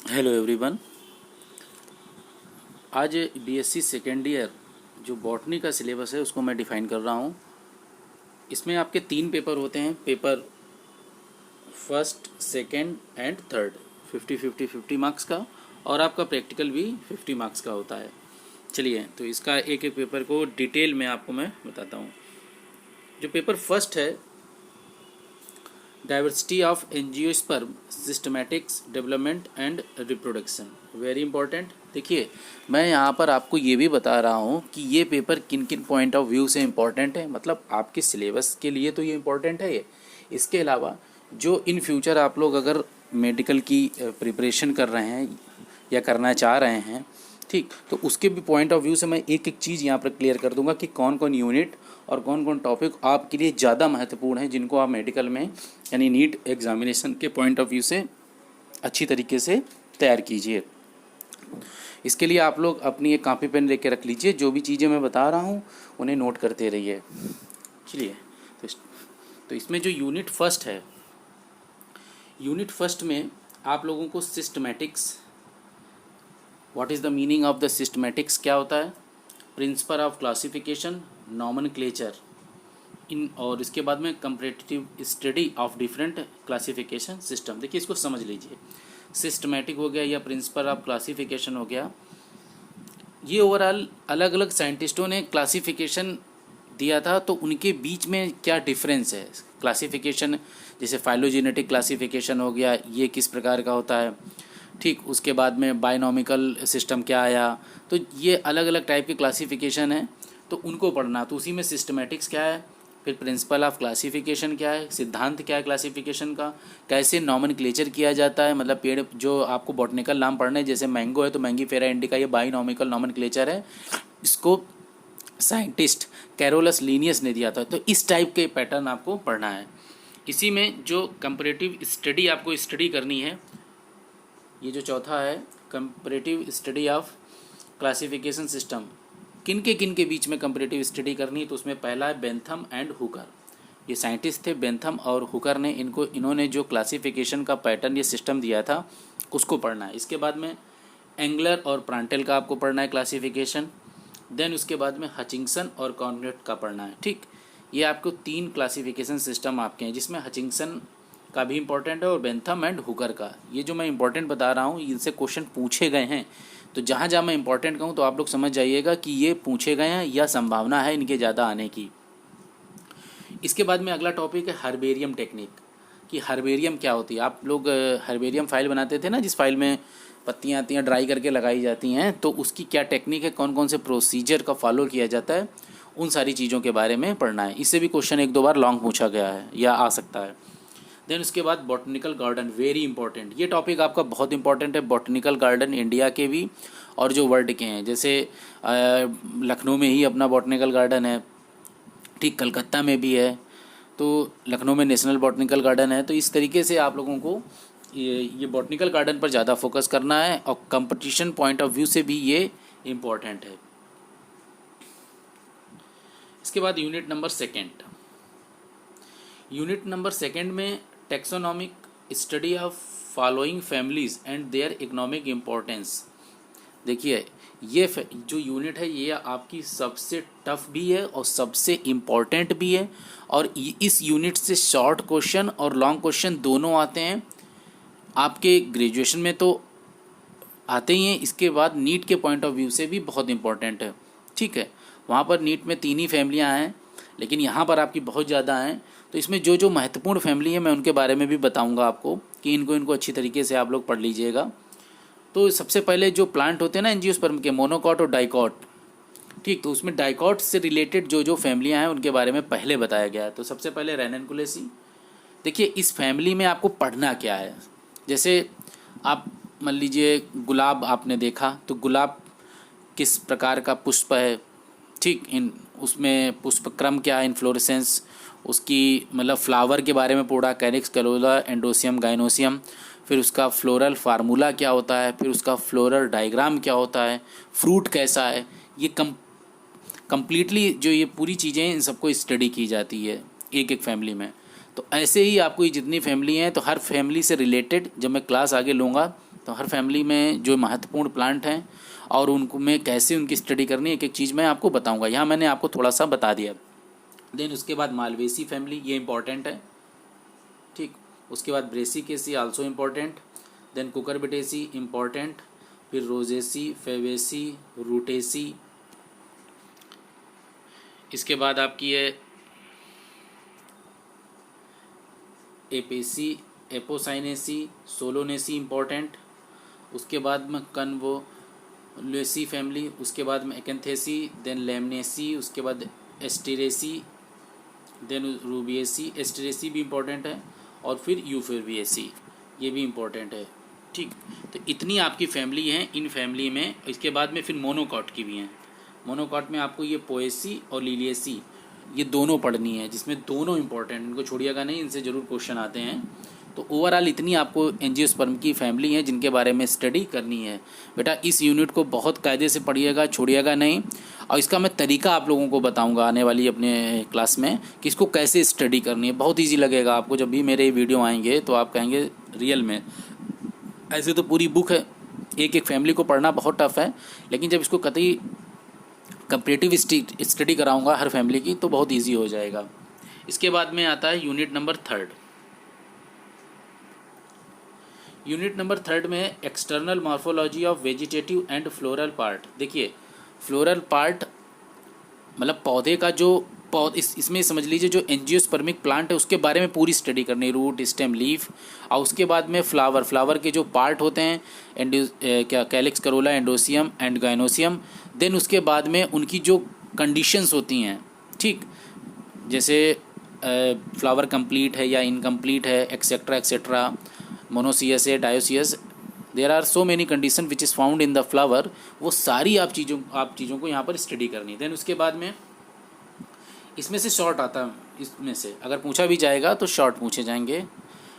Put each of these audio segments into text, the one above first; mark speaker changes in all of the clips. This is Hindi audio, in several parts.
Speaker 1: Hello everyone. आज बीएससी सेकेंड ईयर जो बॉटनी का सिलेबस है उसको मैं डिफ़ाइन कर रहा हूँ। इसमें आपके 3 पेपर होते हैं, paper first, second and third. 50 marks का, और आपका प्रैक्टिकल भी 50 मार्क्स का होता है। चलिए, तो इसका एक एक पेपर को डिटेल में आपको मैं बताता हूँ। जो पेपर फर्स्ट है, diversity of angiosperm, systematics, development and reproduction, very important. देखिए, मैं यहाँ पर आपको ये भी बता रहा हूँ कि ये पेपर किन किन पॉइंट ऑफ व्यू से इम्पॉर्टेंट है। मतलब आपके सिलेबस के लिए तो ये इम्पॉर्टेंट है ये। इसके अलावा जो इन फ्यूचर आप लोग अगर मेडिकल की प्रिपरेशन कर रहे हैं या करना चाह रहे हैं, ठीक, तो उसके भी पॉइंट ऑफ व्यू से मैं एक एक चीज़ यहाँ पर क्लियर कर दूंगा कि कौन कौन यूनिट और कौन कौन टॉपिक आपके लिए ज़्यादा महत्वपूर्ण है, जिनको आप मेडिकल में यानी नीट एग्जामिनेशन के पॉइंट ऑफ व्यू से अच्छी तरीके से तैयार कीजिए। इसके लिए आप लोग अपनी एक कॉपी पेन लेके रख लीजिए, जो भी चीज़ें मैं बता रहा हूँ उन्हें नोट करते रहिए। चलिए, तो इसमें जो यूनिट फर्स्ट है, यूनिट फर्स्ट में आप लोगों को systematics, what is the meaning of the systematics, क्या होता है, principle of classification, nomenclature in, और इसके बाद में comparative study of different classification system. देखिए, इसको समझ लीजिए। सिस्टमैटिक हो गया या प्रिंसिपल ऑफ क्लासिफिकेशन हो गया, ये ओवरऑल अलग अलग साइंटिस्टों ने क्लासिफिकेशन दिया था, तो उनके बीच में क्या डिफरेंस है। क्लासिफिकेशन जैसे फाइलोजेनेटिक क्लासिफिकेशन हो गया, ये किस प्रकार का होता है, ठीक। उसके बाद में बायनॉमिकल सिस्टम क्या आया, तो ये अलग अलग टाइप के क्लासिफिकेशन है, तो उनको पढ़ना। तो उसी में सिस्टमैटिक्स क्या है, फिर प्रिंसिपल ऑफ क्लासिफिकेशन क्या है, सिद्धांत क्या है क्लासिफिकेशन का, कैसे नॉमेनक्लेचर किया जाता है, मतलब पेड़ जो आपको बॉटनिकल नाम पढ़ने, जैसे मैंगो है तो मैंगीफेरा इंडिका, ये बाइनॉमिकल नॉमेनक्लेचर है, इसको साइंटिस्ट कैरोलस लीनियस ने दिया था। तो इस टाइप के पैटर्न आपको पढ़ना है। इसी में जो कंपैरेटिव स्टडी आपको स्टडी करनी है, ये जो चौथा है, comparative study of classification system, किन के बीच में कंपैरेटिव स्टडी करनी है, तो उसमें पहला है बेंथम एंड हुकर। ये साइंटिस्ट थे बेंथम और हुकर ने, इन्होंने जो क्लासिफिकेशन का पैटर्न, ये सिस्टम दिया था, उसको पढ़ना है। इसके बाद में एंगलर और प्रांटेल का आपको पढ़ना है क्लासिफिकेशन। देन उसके बाद में हचिंगसन और कॉर्नेट का पढ़ना है, ठीक। ये आपको 3 क्लासिफिकेशन सिस्टम आपके हैं, जिसमें हचिंगसन का भी इम्पोर्टेंट है और बेंथम एंड हुकर का। ये जो मैं इम्पोर्टेंट बता रहा हूँ, इनसे क्वेश्चन पूछे गए हैं, तो जहाँ जहाँ मैं इम्पोर्टेंट कहूँ तो आप लोग समझ जाइएगा कि ये पूछे गए हैं या संभावना है इनके ज़्यादा आने की। इसके बाद में अगला टॉपिक है हर्बेरियम टेक्निक, कि हर्बेरियम क्या होती है। आप लोग हर्बेरियम फाइल बनाते थे ना, जिस फाइल में पत्तियाँ आती हैं ड्राई करके लगाई जाती हैं, तो उसकी क्या टेक्निक है, कौन कौन से प्रोसीजर का फॉलो किया जाता है, उन सारी चीज़ों के बारे में पढ़ना है। इससे भी क्वेश्चन 1-2 बार लॉन्ग पूछा गया है या आ सकता है। देन उसके बाद बॉटनिकल गार्डन, वेरी इंपॉर्टेंट। ये टॉपिक आपका बहुत इंपॉर्टेंट है, बॉटनिकल गार्डन इंडिया के भी और जो वर्ल्ड के हैं। जैसे लखनऊ में ही अपना बॉटनिकल गार्डन है, ठीक, कलकत्ता में भी है, तो लखनऊ में नेशनल बॉटनिकल गार्डन है। तो इस तरीके से आप लोगों को ये बॉटनिकल गार्डन पर ज़्यादा फोकस करना है, और कंपटीशन पॉइंट ऑफ व्यू से भी ये इम्पॉर्टेंट है। इसके बाद यूनिट नंबर सेकेंड में taxonomic study of following families and their economic importance. देखिए, ये जो यूनिट है, ये आपकी सबसे टफ भी है और सबसे इम्पॉर्टेंट भी है, और इस यूनिट से शॉर्ट क्वेश्चन और लॉन्ग क्वेश्चन दोनों आते हैं। आपके ग्रेजुएशन में तो आते ही हैं, इसके बाद नीट के पॉइंट ऑफ व्यू से भी बहुत इंपॉर्टेंट है, ठीक है। वहाँ पर नीट में 3 ही फैमिलियाँ हैं, लेकिन यहाँ पर आपकी बहुत ज़्यादा हैं। तो इसमें जो जो महत्वपूर्ण फैमिली है, मैं उनके बारे में भी बताऊँगा आपको, कि इनको अच्छी तरीके से आप लोग पढ़ लीजिएगा। तो सबसे पहले जो प्लांट होते हैं ना एंजियोस्पर्म के, मोनोकॉट और डाइकॉट, ठीक, तो उसमें डाइकॉट से रिलेटेड जो जो फैमिलियाँ हैं उनके बारे में पहले बताया गया है। तो सबसे पहले रेननकुलेसी। देखिए, इस फैमिली में आपको पढ़ना क्या है। जैसे आप मान लीजिए गुलाब आपने देखा, तो गुलाब किस प्रकार का पुष्प है, ठीक, इन उसमें पुष्प क्रम क्या है, इन्फ्लोरेसेंस, उसकी मतलब फ्लावर के बारे में पढ़ा, कैरिक्स, कलोला, एंडोसियम, गाइनोसियम। फिर उसका फ्लोरल फार्मूला क्या होता है, फिर उसका फ्लोरल डायग्राम क्या होता है, फ्रूट कैसा है, ये कंप्लीटली जो ये पूरी चीज़ें इन सबको स्टडी की जाती है एक एक फैमिली में। तो ऐसे ही आपको ये जितनी फैमिली हैं, तो हर फैमिली से रिलेटेड जब मैं क्लास आगे लूँगा तो हर फैमिली में जो महत्वपूर्ण प्लांट हैं और उनको में कैसे उनकी स्टडी करनी है, एक एक चीज़ मैं आपको बताऊंगा। यहाँ मैंने आपको थोड़ा सा बता दिया। देन उसके बाद मालवेसी फैमिली, ये इंपॉर्टेंट है, ठीक। उसके बाद Brassicaceae also important. Then Cucurbitaceae important. फिर रोजेसी, फेवेसी, रूटेसी। इसके बाद आपकी है एपेसी, एपोसाइनेसी, सोलोनेसी इम्पॉर्टेंट। उसके बाद में कन्वोलेसी फैमिली, उसके बाद में एकेंथेसी, देन लेमनेसी, उसके बाद एस्टेरेसी, देन रूबिएसी, एस्टेरेसी भी इम्पॉर्टेंट है, और फिर यूफोर्बिएसी, ये भी इम्पॉर्टेंट है, ठीक। तो इतनी आपकी फैमिली हैं। इन फैमिली में इसके बाद में फिर मोनोकॉट की भी हैं। मोनोकॉट में आपको ये पोएसी और लिलिएसी, ये दोनों पढ़नी है, जिसमें दोनों इम्पॉर्टेंट, इनको छोड़िएगा नहीं, इनसे ज़रूर क्वेश्चन आते हैं। तो ओवरऑल इतनी आपको एंजियोस्पर्म की फैमिली है जिनके बारे में स्टडी करनी है। बेटा इस यूनिट को बहुत कायदे से पढ़िएगा, छोड़िएगा नहीं। और इसका मैं तरीका आप लोगों को बताऊंगा आने वाली अपने क्लास में कि इसको कैसे स्टडी करनी है। बहुत ईजी लगेगा आपको, जब भी मेरे वीडियो आएंगे तो आप कहेंगे रियल में। ऐसे तो पूरी बुक है, एक एक फैमिली को पढ़ना बहुत टफ है, लेकिन जब इसको कतई कंपैरेटिव स्टडी कराऊंगा हर फैमिली की तो बहुत इजी हो जाएगा। इसके बाद में आता है यूनिट नंबर 3। यूनिट नंबर 3 में है external morphology of vegetative and floral part. देखिए फ्लोरल पार्ट मतलब पौधे का जो इसमें समझ लीजिए जो एंजियोस्पर्मिक प्लांट है उसके बारे में पूरी स्टडी करनी, रूट, स्टेम, लीफ। और उसके बाद में फ्लावर के जो पार्ट होते हैं calyx, corolla, androecium and gynoecium. Then उसके बाद में उनकी जो कंडीशंस होती हैं, ठीक, जैसे फ्लावर कंप्लीट है या इनकम्प्लीट है, एक्सेट्रा एक्सेट्रा, मोनोसियस है, dioecious, there are so many condition which is found in the flower. वो सारी आप चीज़ों को यहाँ पर स्टडी करनी। देन उसके बाद में इसमें से शॉर्ट आता है, इसमें से अगर पूछा भी जाएगा तो शॉर्ट पूछे जाएंगे।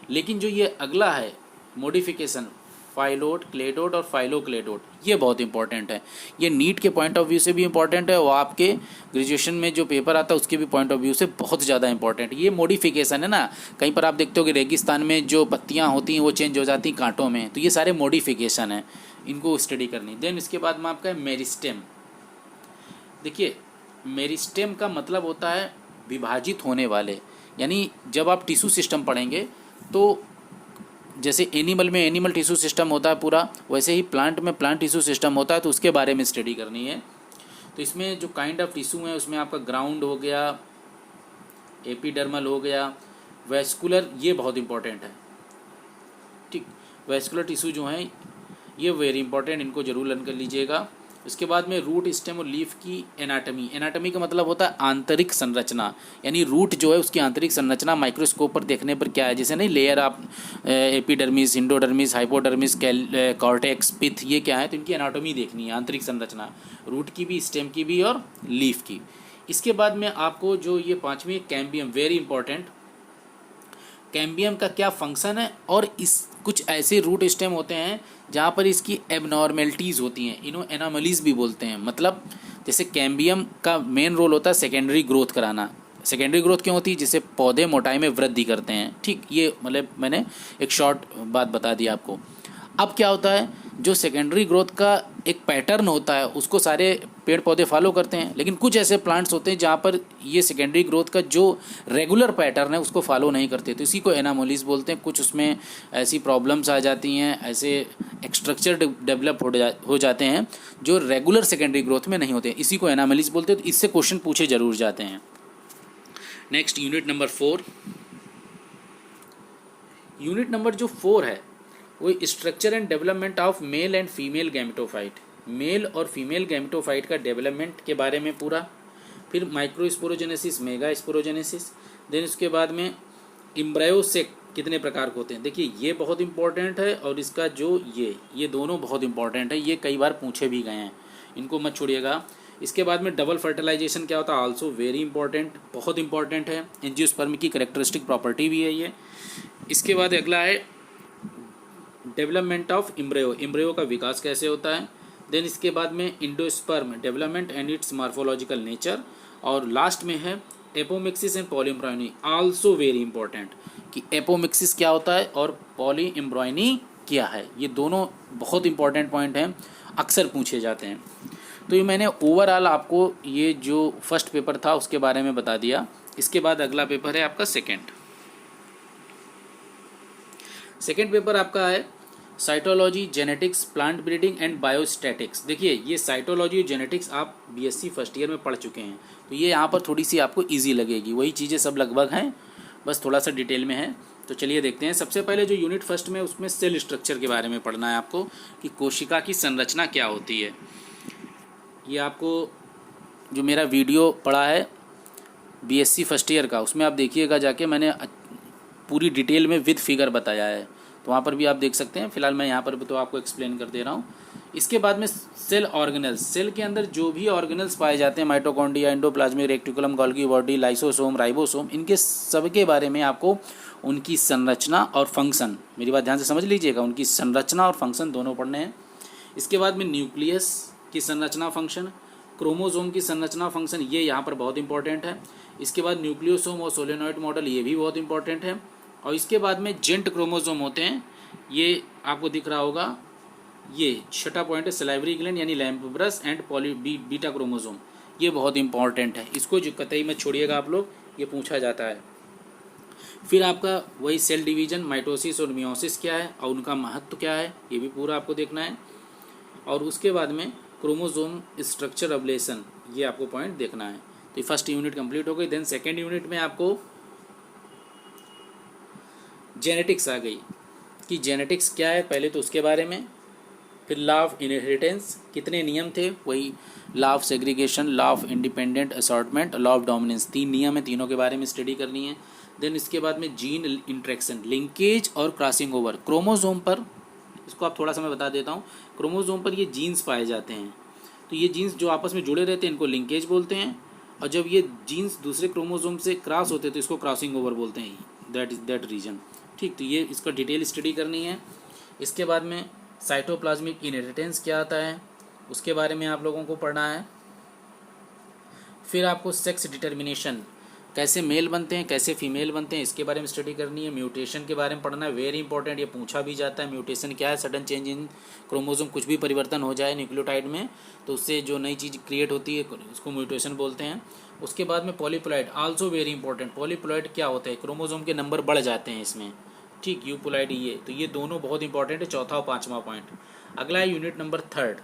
Speaker 1: लेकिन जो ये अगला है मॉडिफिकेशन, फाइलोड, क्लेडोड और फाइलोक्लेडोड, ये बहुत इंपॉर्टेंट है। ये नीट के पॉइंट ऑफ व्यू से भी इंपॉर्टेंट है और आपके ग्रेजुएशन में जो पेपर आता है उसके भी पॉइंट ऑफ व्यू से बहुत ज़्यादा इंपॉर्टेंट है। ये मॉडिफिकेशन है ना, कहीं पर आप देखते हो कि रेगिस्तान में जो पत्तियाँ होती हैं वो चेंज हो जाती हैं कांटों में, तो ये सारे मॉडिफिकेशन है, इनको स्टडी करनी। देन इसके बाद में आपका है मेरिस्टेम। देखिए मेरिस्टेम का मतलब होता है विभाजित होने वाले, यानी जब आप टिश्यू सिस्टम पढ़ेंगे तो जैसे एनिमल में एनिमल टिश्यू सिस्टम होता है पूरा, वैसे ही प्लांट में प्लांट टिश्यू सिस्टम होता है, तो उसके बारे में स्टडी करनी है। तो इसमें जो काइंड ऑफ टिश्यू है उसमें आपका ग्राउंड हो गया, एपिडर्मल हो गया, वेस्कुलर, ये बहुत इंपॉर्टेंट है, ठीक। वेस्कुलर टिश्यू जो हैं ये वेरी इंपॉर्टेंट, इनको जरूर लर्न कर लीजिएगा। उसके बाद में रूट, स्टेम और लीफ की एनाटमी। एनाटमी का मतलब होता है आंतरिक संरचना, यानी रूट जो है उसकी आंतरिक संरचना माइक्रोस्कोप पर देखने पर क्या है, जैसे नहीं लेयर आप एपिडर्मिस, इंडोडर्मिस, हाइपोडर्मिस, कॉर्टेक्स, पिथ, ये क्या है, तो इनकी एनाटॉमी देखनी है, आंतरिक संरचना, रूट की भी, स्टेम की भी और लीफ की। इसके बाद में आपको जो ये 5वीं कैम्बियम, वेरी इंपॉर्टेंट, कैम्बियम का क्या फंक्शन है, और इस कुछ ऐसे रूट स्टेम होते हैं जहाँ पर इसकी एबनॉर्मेलिटीज़ होती हैं, इन्हों एनोमलीज भी बोलते हैं। मतलब जैसे कैम्बियम का मेन रोल होता है सेकेंडरी ग्रोथ कराना। सेकेंडरी ग्रोथ क्यों होती है? जिससे पौधे मोटाई में वृद्धि करते हैं, ठीक। ये मतलब मैंने एक शॉर्ट बात बता दी आपको। अब क्या होता है, जो सेकेंडरी ग्रोथ का एक पैटर्न होता है उसको सारे पेड़ पौधे फॉलो करते हैं, लेकिन कुछ ऐसे प्लांट्स होते हैं जहाँ पर ये सेकेंडरी ग्रोथ का जो रेगुलर पैटर्न है उसको फॉलो नहीं करते, तो इसी को एनामोलीज बोलते हैं। कुछ उसमें ऐसी प्रॉब्लम्स आ जाती हैं, ऐसे स्ट्रक्चर डेवलप हो जाते हैं जो रेगुलर सेकेंडरी ग्रोथ में नहीं होते, इसी को एनामोलीज बोलते हैं। तो इससे क्वेश्चन पूछे जरूर जाते हैं। Next unit number 4। Unit number जो 4 है वो structure and development of male and female gametophyte. Male और फीमेल गैमेटोफाइट का डेवलपमेंट के बारे में पूरा, फिर माइक्रोस्पोरोजेनेसिस, मेगा स्पोरोजेनेसिस, देन उसके बाद में एम्ब्रायो से कितने प्रकार के होते हैं। देखिए ये बहुत इंपॉर्टेंट है, और इसका जो ये दोनों बहुत इंपॉर्टेंट है, ये कई बार पूछे भी गए हैं, इनको मत छोड़िएगा। इसके बाद में डबल फर्टिलाइजेशन क्या होता है, आल्सो वेरी इंपॉर्टेंट, बहुत इंपॉर्टेंट है, एंजियोस्पर्म की कैरेक्टरिस्टिक प्रॉपर्टी भी है ये। इसके बाद अगला है डेवलपमेंट ऑफ एम्ब्रियो, एम्ब्रियो का विकास कैसे होता है। देन इसके बाद में endosperm development and its morphological nature, और लास्ट में है apomixis and polyembryony, also very important, कि एपोमिक्सिस क्या होता है और पॉलीएम्ब्रॉयनी क्या है। ये दोनों बहुत इंपॉर्टेंट पॉइंट हैं, अक्सर पूछे जाते हैं। तो ये मैंने ओवरऑल आपको ये जो फर्स्ट पेपर था उसके बारे में बता दिया। इसके बाद अगला पेपर है आपका सेकेंड पेपर आपका है cytology, genetics, plant breeding and biostatics. देखिए ये साइटोलॉजी और जेनेटिक्स आप बीएससी फर्स्ट ईयर में पढ़ चुके हैं, तो ये यहाँ पर थोड़ी सी आपको इजी लगेगी। वही चीज़ें सब लगभग हैं, बस थोड़ा सा डिटेल में है। तो चलिए देखते हैं। सबसे पहले जो यूनिट फर्स्ट में उसमें सेल स्ट्रक्चर के बारे में पढ़ना है आपको, कि कोशिका की संरचना क्या होती है। ये आपको जो मेरा वीडियो पड़ा है बीएससी फर्स्ट ईयर का, उसमें आप देखिएगा जाके, मैंने पूरी डिटेल में विद फिगर बताया है, तो वहाँ पर भी आप देख सकते हैं। फिलहाल मैं यहाँ पर भी तो आपको एक्सप्लेन कर दे रहा हूँ। इसके बाद में सेल ऑर्गेनल्स, सेल के अंदर जो भी ऑर्गेनल्स पाए जाते हैं, mitochondria, endoplasmic reticulum, Golgi body, lysosome, ribosome, इनके सबके बारे में आपको उनकी संरचना और फंक्शन, मेरी बात ध्यान से समझ लीजिएगा, उनकी संरचना और फंक्शन दोनों पढ़ने हैं। इसके बाद में न्यूक्लियस की संरचना फंक्शन, क्रोमोसोम की संरचना फंक्शन, ये यहाँ पर बहुत इंपॉर्टेंट है। इसके बाद न्यूक्लियोसोम और सोलेनॉइड मॉडल, ये भी बहुत इंपॉर्टेंट है। और इसके बाद में जेंट क्रोमोसोम होते हैं, ये आपको दिख रहा होगा, ये छठा पॉइंट है सलाइवरी ग्लैंड यानी lamp brush and beta chromosome, ये बहुत इंपॉर्टेंट है। इसको जो कतई मत छोड़िएगा आप लोग, ये पूछा जाता है। फिर आपका वही सेल डिवीजन, माइटोसिस और मियोसिस क्या है और उनका महत्व क्या है, ये भी पूरा आपको देखना है। और उसके बाद में क्रोमोसोम स्ट्रक्चर अबलेशन, ये आपको पॉइंट देखना है। तो फर्स्ट यूनिट कंप्लीट हो गई। देन सेकेंड यूनिट में आपको जेनेटिक्स आ गई, कि जेनेटिक्स क्या है पहले तो उसके बारे में। फिर लॉ ऑफ इनहेरिटेंस, कितने नियम थे, वही law of segregation, law of independent assortment, law of dominance, 3 नियम है, तीनों के बारे में स्टडी करनी है। देन इसके बाद में जीन इंट्रैक्शन, लिंकेज और क्रॉसिंग ओवर। क्रोमोसोम पर, इसको आप थोड़ा सा मैं बता देता हूँ, क्रोमोसोम पर ये जीन्स पाए जाते हैं, तो ये जीन्स जो आपस में जुड़े रहते हैं इनको लिंकेज बोलते हैं, और जब ये जीन्स दूसरे क्रोमोसोम से क्रॉस होते हैं तो इसको क्रॉसिंग ओवर बोलते हैं। दैट रीजन, ठीक। तो ये इसका डिटेल स्टडी करनी है। इसके बाद में साइटोप्लाज्मिक इनहेरिटेंस क्या आता है, उसके बारे में आप लोगों को पढ़ना है। फिर आपको सेक्स डिटर्मिनेशन, कैसे मेल बनते हैं कैसे फीमेल बनते हैं, इसके बारे में स्टडी करनी है। म्यूटेशन के बारे में पढ़ना है, वेरी इंपॉर्टेंट, ये पूछा भी जाता है। म्यूटेशन क्या है, सडन चेंज इन क्रोमोसोम, कुछ भी परिवर्तन हो जाए न्यूक्लियोटाइड में तो उससे जो नई चीज़ क्रिएट होती है उसको म्यूटेशन बोलते हैं। उसके बाद में polyploid, also very important. Polyploid क्या होता है, क्रोमोसोम के नंबर बढ़ जाते हैं इसमें, ठीक। यूप्लॉइड, ये तो ये दोनों बहुत इंपॉर्टेंट है, चौथा और पाँचवा पॉइंट। अगला है यूनिट नंबर 3।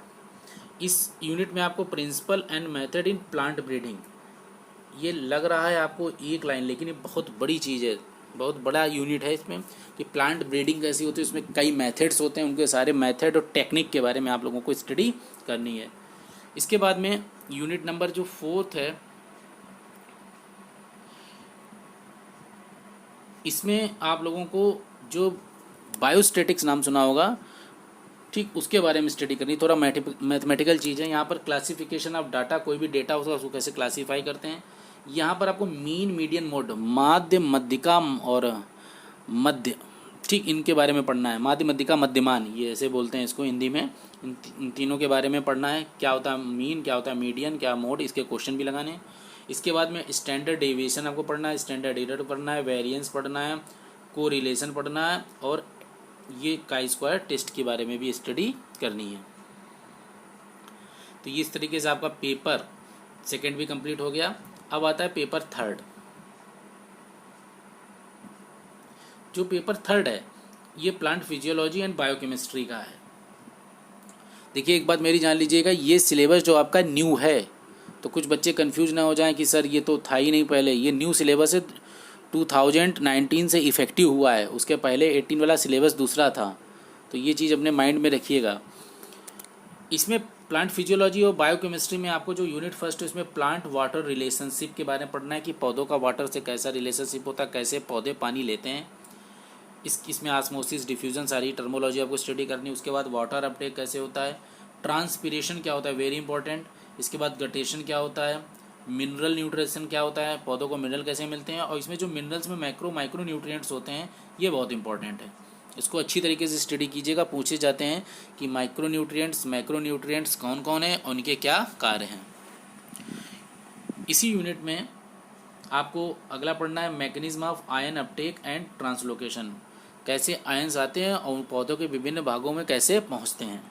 Speaker 1: इस यूनिट में आपको principle and method in plant breeding, ये लग रहा है आपको एक लाइन, लेकिन ये बहुत बड़ी चीज़ है, बहुत बड़ा यूनिट है इसमें, कि प्लांट ब्रीडिंग कैसी होती है, उसमें कई मेथड्स होते हैं, उनके सारे मेथड और टेक्निक के बारे में आप लोगों को स्टडी करनी है। इसके बाद में यूनिट नंबर जो 4 है, इसमें आप लोगों को जो बायोस्टैटिक्स नाम सुना होगा, ठीक, उसके बारे में स्टडी करनी। थोड़ा मैथमेटिकल चीज़ है। यहाँ पर क्लासिफिकेशन ऑफ डाटा, कोई भी डेटा होता है उसको कैसे क्लासीफाई करते हैं। यहाँ पर आपको मीन, मीडियन, मोड, माध्य, मध्यिका और मध्य, ठीक, इनके बारे में पढ़ना है। माध्य, मध्यिका, मध्यमान, ये ऐसे बोलते हैं इसको हिंदी में। इन तीनों के बारे में पढ़ना है, क्या होता है मीन, क्या होता है मीडियन, क्या मोड, इसके क्वेश्चन भी लगाने हैं। इसके बाद में स्टैंडर्ड डेविएशन आपको पढ़ना है, स्टैंडर्ड एरर पढ़ना है, वेरिएंस पढ़ना है, को रिलेशन पढ़ना है, और ये काई स्क्वायर टेस्ट के बारे में भी स्टडी करनी है। तो ये इस तरीके से आपका पेपर सेकेंड भी कंप्लीट हो गया। अब आता है पेपर 3। जो पेपर 3 है ये प्लांट फिजियोलॉजी एंड बायोकेमिस्ट्री का है। देखिए एक बात मेरी जान लीजिएगा, ये सिलेबस जो आपका न्यू है, तो कुछ बच्चे कंफ्यूज ना हो जाएं कि सर ये तो था ही नहीं पहले। ये न्यू सिलेबस है, 2019 से इफ़ेक्टिव हुआ है, उसके पहले 18 वाला सिलेबस दूसरा था, तो ये चीज़ अपने माइंड में रखिएगा। इसमें प्लांट फिजियोलॉजी और बायोकेमिस्ट्री में आपको जो यूनिट फर्स्ट है इसमें प्लांट वाटर रिलेशनशिप के बारे में पढ़ना है, कि पौधों का वाटर से कैसा रिलेशनशिप होता है, कैसे पौधे पानी लेते हैं। इसमें आस्मोसिस, डिफ्यूजन, सारी टर्मोलॉजी आपको स्टडी करनी है। उसके बाद वाटर अपटेक कैसे होता है, ट्रांसपीरेशन क्या होता है, वेरी इंपॉर्टेंट। इसके बाद गटेशन क्या होता है, मिनरल न्यूट्रिशन क्या होता है, पौधों को मिनरल कैसे मिलते हैं, और इसमें जो मिनरल्स में माइक्रो न्यूट्रिएंट्स होते हैं ये बहुत इंपॉर्टेंट है। इसको अच्छी तरीके से स्टडी कीजिएगा। पूछे जाते हैं कि माइक्रो न्यूट्रिएंट्स कौन कौन है और उनके क्या कार्य हैं। इसी यूनिट में आपको अगला पढ़ना है mechanism of ion Uptake and translocation. कैसे आयंस आते हैं और पौधों के विभिन्न भागों में कैसे पहुंचते हैं।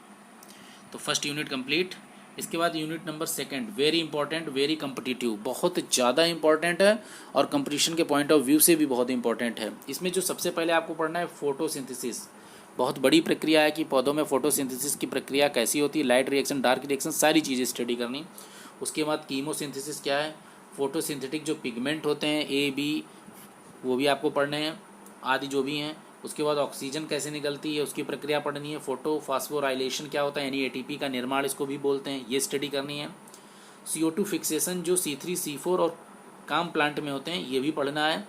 Speaker 1: तो फर्स्ट यूनिट कंप्लीट। इसके बाद unit number second, very important, very competitive, बहुत ज़्यादा इंपॉर्टेंट है और कंपटीशन के पॉइंट ऑफ व्यू से भी बहुत इंपॉर्टेंट है। इसमें जो सबसे पहले आपको पढ़ना है फोटोसिंथेसिस। बहुत बड़ी प्रक्रिया है कि पौधों में फोटोसिंथेसिस की प्रक्रिया कैसी होती है, लाइट रिएक्शन, डार्क रिएक्शन, सारी चीज़ें स्टडी करनी। उसके बाद कीमोसिंथेसिस क्या है, फोटोसिंथेटिक जो पिगमेंट होते हैं ए बी वो भी आपको पढ़ने हैं, आदि जो भी हैं। उसके बाद ऑक्सीजन कैसे निकलती है उसकी प्रक्रिया पढ़नी है। फोटो फास्फोराइलेशन क्या होता है, यानी एटीपी का निर्माण इसको भी बोलते हैं, ये स्टडी करनी है। CO2 फिक्सेशन जो C3 C4 और काम प्लांट में होते हैं ये भी पढ़ना है।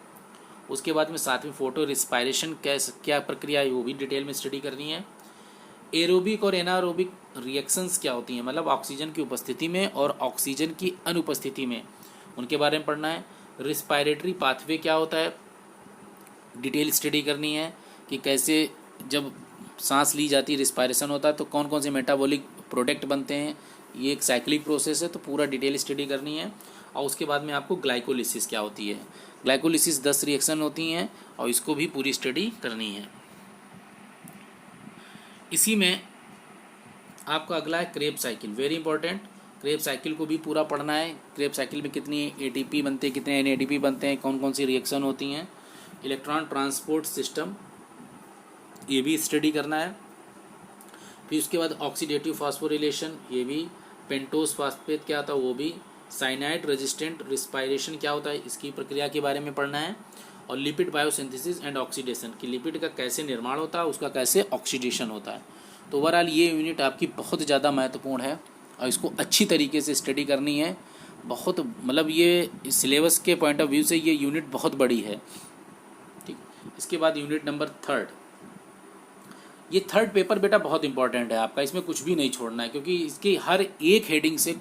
Speaker 1: उसके बाद में साथ में फोटो रिस्पायरेशन क्या प्रक्रिया है वो भी डिटेल में स्टडी करनी है। एरोबिक और एनारोबिक रिएक्शंस क्या होती हैं, मतलब ऑक्सीजन की उपस्थिति में और ऑक्सीजन की अनुपस्थिति में, उनके बारे में पढ़ना है। रिस्पायरेटरी पाथवे क्या होता है, डिटेल स्टडी करनी है कि कैसे जब सांस ली जाती है, रिस्पायरेशन होता है तो कौन कौन से मेटाबॉलिक प्रोडक्ट बनते हैं, ये एक साइक्लिक प्रोसेस है तो पूरा डिटेल स्टडी करनी है। और उसके बाद में आपको ग्लाइकोलिसिस क्या होती है, ग्लाइकोलिसिस 10 रिएक्शन होती हैं और इसको भी पूरी स्टडी करनी है। इसी में आपका अगला है Krebs cycle, very important. Krebs cycle को भी पूरा पढ़ना है। क्रेब साइकिल में कितनी ATP बनते हैं, कितने NADP बनते हैं, कौन कौन सी रिएक्शन होती हैं। इलेक्ट्रॉन ट्रांसपोर्ट सिस्टम ये भी स्टडी करना है। फिर उसके बाद ऑक्सीडेटिव फास्फोरिलेशन ये भी, पेंटोस फास्फेट क्या होता है वो भी, साइनाइड रेजिस्टेंट रिस्पायरेशन क्या होता है इसकी प्रक्रिया के बारे में पढ़ना है। और लिपिड बायोसिंथेसिस एंड ऑक्सीडेशन कि लिपिड का कैसे निर्माण होता है, उसका कैसे ऑक्सीडेशन होता है। तो ओवरऑल ये यूनिट आपकी बहुत ज़्यादा महत्वपूर्ण है और इसको अच्छी तरीके से स्टडी करनी है। बहुत मतलब ये सिलेबस के पॉइंट ऑफ व्यू से ये यूनिट बहुत बड़ी है, ठीक। इसके बाद यूनिट नंबर थर्ड, ये थर्ड पेपर बेटा बहुत इंपॉर्टेंट है आपका, इसमें कुछ भी नहीं छोड़ना है क्योंकि इसकी हर एक हेडिंग से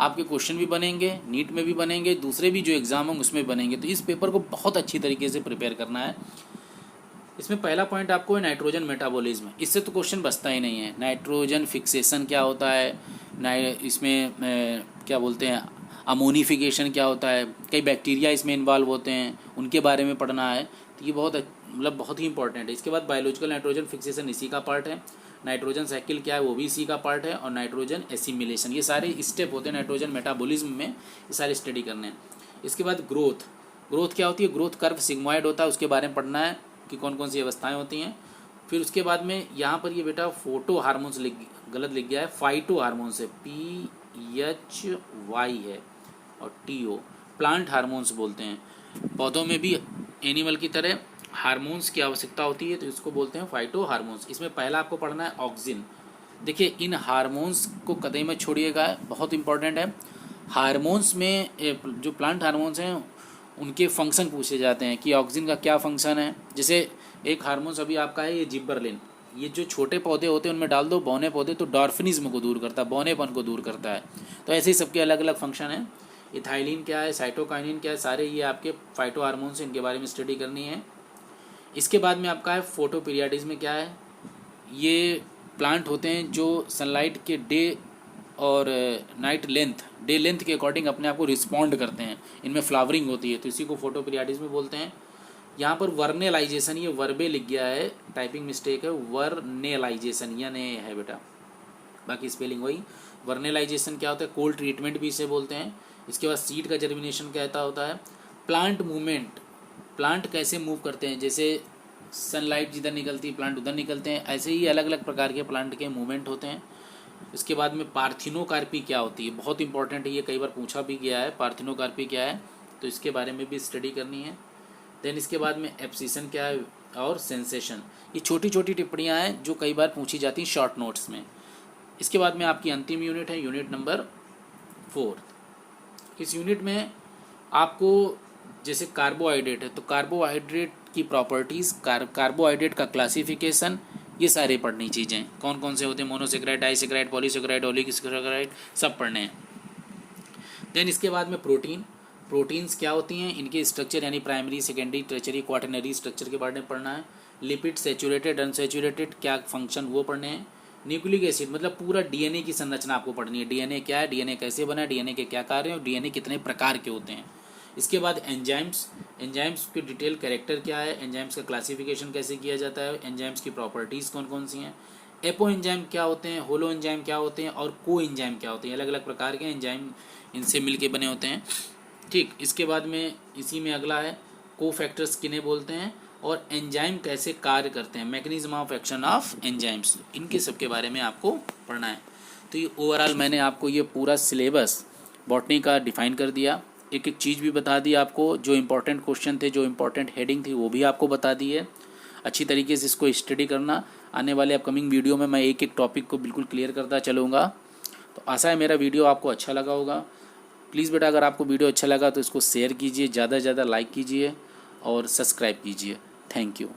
Speaker 1: आपके क्वेश्चन भी बनेंगे, नीट में भी बनेंगे, दूसरे भी जो एग्जाम होंगे उसमें बनेंगे। तो इस पेपर को बहुत अच्छी तरीके से प्रिपेयर करना है। इसमें पहला पॉइंट आपको है नाइट्रोजन मेटाबॉलिज्म, इससे तो क्वेश्चन बचता ही नहीं है। नाइट्रोजन फिक्सेशन क्या होता है, इसमें क्या बोलते हैं अमोनिफिकेशन क्या होता है, कई बैक्टीरिया इसमें इन्वॉल्व होते हैं उनके बारे में पढ़ना है। तो ये बहुत ही इंपॉर्टेंट है। इसके बाद बायोलॉजिकल नाइट्रोजन फिक्सेशन इसी का पार्ट है। नाइट्रोजन साइकिल क्या है वो भी इसी का पार्ट है। और नाइट्रोजन एसिमिलेशन, ये सारे स्टेप होते हैं नाइट्रोजन मेटाबॉलिज्म में, ये सारे स्टडी करने हैं। इसके बाद ग्रोथ क्या होती है, ग्रोथ कर्व सिग्मॉइड होता है, उसके बारे में पढ़ना है कि कौन कौन सी अवस्थाएं होती हैं। फिर उसके बाद में यहाँ पर ये बेटा फोटो हार्मोन्स गलत लिख गया है, फाइटो हार्मोन्स है, PHY है और TO, प्लांट हार्मोन्स बोलते हैं। पौधों में भी एनिमल की तरह हार्मोन्स की आवश्यकता होती है तो इसको बोलते हैं फाइटो हार्मोन्स। इसमें पहला आपको पढ़ना है ऑक्सिन। देखिए इन हार्मोन्स को कतई मत छोड़िएगा, बहुत इंपॉर्टेंट है। हार्मोन्स में जो प्लांट हार्मोन्स हैं उनके फंक्शन पूछे जाते हैं कि ऑक्सिन का क्या फंक्शन है। जैसे एक हार्मोन्स अभी आपका है ये जिब्बरलिन, ये जो छोटे पौधे होते हैं उनमें डाल दो बौने पौधे तो डॉर्फिनिज्म को दूर करता है, बौनेपन को दूर करता है। तो ऐसे ही सबके अलग अलग फंक्शन हैं। इथाइलिन क्या है, साइटोकाइनिन क्या है, सारे ये आपके फाइटो हार्मोन्स, इनके बारे में स्टडी करनी है। इसके बाद में आपका है फोटो पीरियडिज्म क्या है, ये प्लांट होते हैं जो सनलाइट के डे और नाइट डे लेंथ के अकॉर्डिंग अपने आप को रिस्पॉन्ड करते हैं, इनमें फ्लावरिंग होती है तो इसी को फोटो पीरियडिज्म बोलते हैं। यहाँ पर वर्नेलाइजेशन, ये वर्बे लिख गया है, टाइपिंग मिस्टेक है, वर्नेलाइजेशन या नहीं है बेटा, बाकी स्पेलिंग वही। वर्नेलाइजेशन क्या होता है, कोल्ड ट्रीटमेंट भी इसे बोलते हैं। इसके बाद सीड का जर्मिनेशन कहता होता है। प्लांट मूवमेंट, प्लांट कैसे मूव करते हैं, जैसे सनलाइट जिधर निकलती है प्लांट उधर निकलते हैं, ऐसे ही अलग अलग प्रकार के प्लांट के मूवमेंट होते हैं। इसके बाद में पार्थिनोकार्पी क्या होती है, बहुत इंपॉर्टेंट है, ये कई बार पूछा भी गया है, पार्थिनोकार्पी क्या है तो इसके बारे में भी स्टडी करनी है। देन इसके बाद में एब्सिशन क्या है और सेंसेशन, ये छोटी छोटी टिप्पणियाँ हैं जो कई बार पूछी जाती हैं शॉर्ट नोट्स में। इसके बाद में आपकी अंतिम यूनिट है यूनिट नंबर 4। इस यूनिट में आपको जैसे कार्बोहाइड्रेट है तो कार्बोहाइड्रेट की प्रॉपर्टीज़, कार्बोहाइड्रेट का क्लासिफिकेशन, ये सारे पढ़नी चीज़ें, कौन कौन से होते हैं, मोनोसेक्राइड, डाइसेक्राइड, पॉलीसेक्राइड, ओलिगोसेक्राइड, सब पढ़ने हैं। देन इसके बाद में प्रोटीन्स क्या होती हैं, इनके स्ट्रक्चर यानी primary, secondary, tertiary, quaternary structure के बारे में पढ़ना है। लिपिड, सैचुरेटेड, अनसैचुरेटेड, क्या फंक्शन वो पढ़ने हैं। न्यूक्लिक एसिड मतलब पूरा DNA की संरचना आपको पढ़नी है, DNA क्या है, DNA कैसे बना है, DNA के क्या कार्य हैं और DNA कितने प्रकार के होते हैं, इसके बाद एंजाइम्स, एंजाइम्स की डिटेल कैरेक्टर क्या है, एंजाइम्स का क्लासिफिकेशन कैसे किया जाता है, एंजाइम्स की प्रॉपर्टीज़ कौन कौन सी हैं, एपो एंजाइम क्या होते हैं, होलो एंजाइम क्या होते हैं और को एंजाइम क्या होते हैं। अलग अलग प्रकार के एंजाइम इनसे मिलके बने होते हैं। ठीक, इसके बाद में इसी में अगला है को फैक्टर्स किन्हें बोलते हैं और एंजाइम कैसे कार्य करते हैं, mechanism of action of enzymes, इनके सब के बारे में आपको पढ़ना है। तो ये ओवरऑल मैंने आपको ये पूरा सिलेबस बॉटनी का डिफ़ाइन कर दिया, एक एक चीज़ भी बता दी आपको, जो इम्पोर्टेंट क्वेश्चन थे, जो इम्पोर्टेंट हेडिंग थी वो भी आपको बता दी है। अच्छी तरीके से इसको स्टडी करना। आने वाले अपकमिंग वीडियो में मैं एक एक टॉपिक को बिल्कुल क्लियर करता चलूँगा। तो आशा है मेरा वीडियो आपको अच्छा लगा होगा। प्लीज़ बेटा, अगर आपको वीडियो अच्छा लगा तो इसको शेयर कीजिए, ज़्यादा से ज़्यादा लाइक कीजिए और सब्सक्राइब कीजिए। Thank you.